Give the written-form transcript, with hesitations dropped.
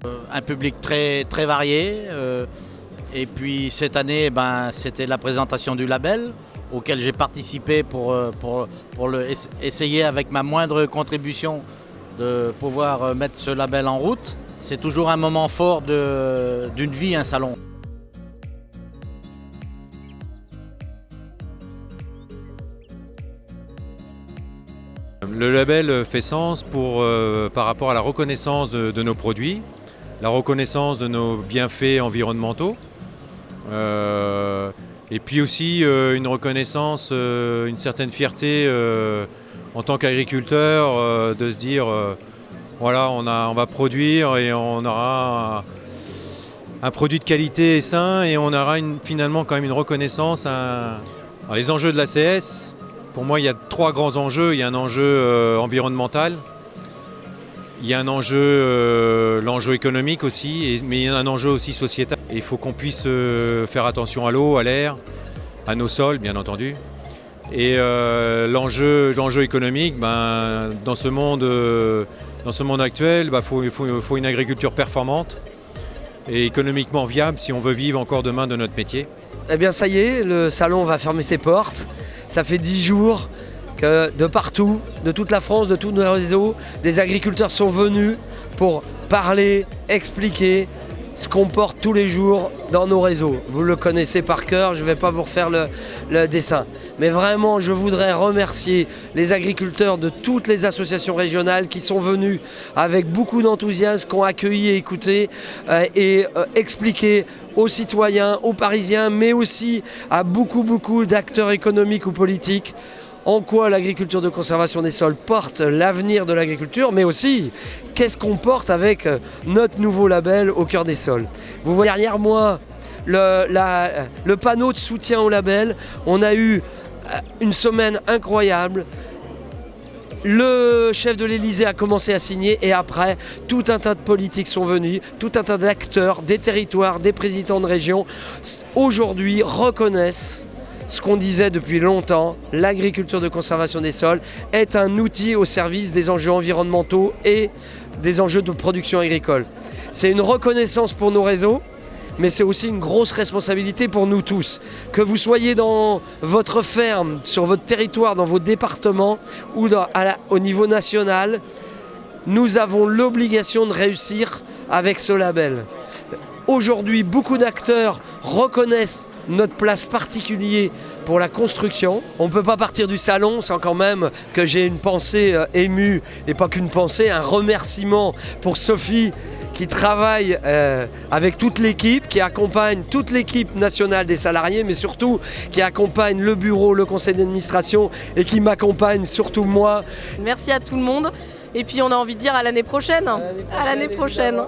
Un public très varié. Et puis cette année, c'était la présentation du label auquel j'ai participé pour essayer avec ma moindre contribution de pouvoir mettre ce label en route. C'est toujours un moment fort d'une vie, un salon. Le label fait sens par rapport à la reconnaissance de nos produits, la reconnaissance de nos bienfaits environnementaux, et puis aussi une reconnaissance, une certaine fierté en tant qu'agriculteur de se dire voilà, on va produire et on aura un produit de qualité et sain, et on aura finalement quand même une reconnaissance. Alors, les enjeux de l'ACS, pour moi, il y a 3 grands enjeux. Il y a un enjeu environnemental, il y a un enjeu, l'enjeu économique aussi, mais il y a un enjeu aussi sociétal. Et il faut qu'on puisse faire attention à l'eau, à l'air, à nos sols, bien entendu. Et l'enjeu économique, dans ce monde actuel, il faut une agriculture performante et économiquement viable si on veut vivre encore demain de notre métier. Eh bien ça y est, le salon va fermer ses portes. Ça fait 10 jours que de partout, de toute la France, de tous nos réseaux, des agriculteurs sont venus pour parler, expliquer ce qu'on porte tous les jours dans nos réseaux. Vous le connaissez par cœur, je ne vais pas vous refaire le dessin. Mais vraiment, je voudrais remercier les agriculteurs de toutes les associations régionales qui sont venus avec beaucoup d'enthousiasme, qui ont accueilli et écouté et expliqué aux citoyens, aux Parisiens, mais aussi à beaucoup d'acteurs économiques ou politiques en quoi l'agriculture de conservation des sols porte l'avenir de l'agriculture, mais aussi qu'est-ce qu'on porte avec notre nouveau label Au cœur des sols. Vous voyez derrière moi le panneau de soutien au label. On a eu une semaine incroyable. Le chef de l'Élysée a commencé à signer et après, tout un tas de politiques sont venus, tout un tas d'acteurs, des territoires, des présidents de région, aujourd'hui reconnaissent ce qu'on disait depuis longtemps, l'agriculture de conservation des sols est un outil au service des enjeux environnementaux et des enjeux de production agricole. C'est une reconnaissance pour nos réseaux, mais c'est aussi une grosse responsabilité pour nous tous. Que vous soyez dans votre ferme, sur votre territoire, dans vos départements ou au niveau national, nous avons l'obligation de réussir avec ce label. Aujourd'hui, beaucoup d'acteurs reconnaissent notre place particulière pour la construction. On ne peut pas partir du salon sans quand même que j'ai une pensée émue, et pas qu'une pensée, un remerciement pour Sophie qui travaille avec toute l'équipe, qui accompagne toute l'équipe nationale des salariés, mais surtout qui accompagne le bureau, le conseil d'administration et qui m'accompagne surtout moi. Merci à tout le monde et puis on a envie de dire à l'année prochaine. À l'année prochaine.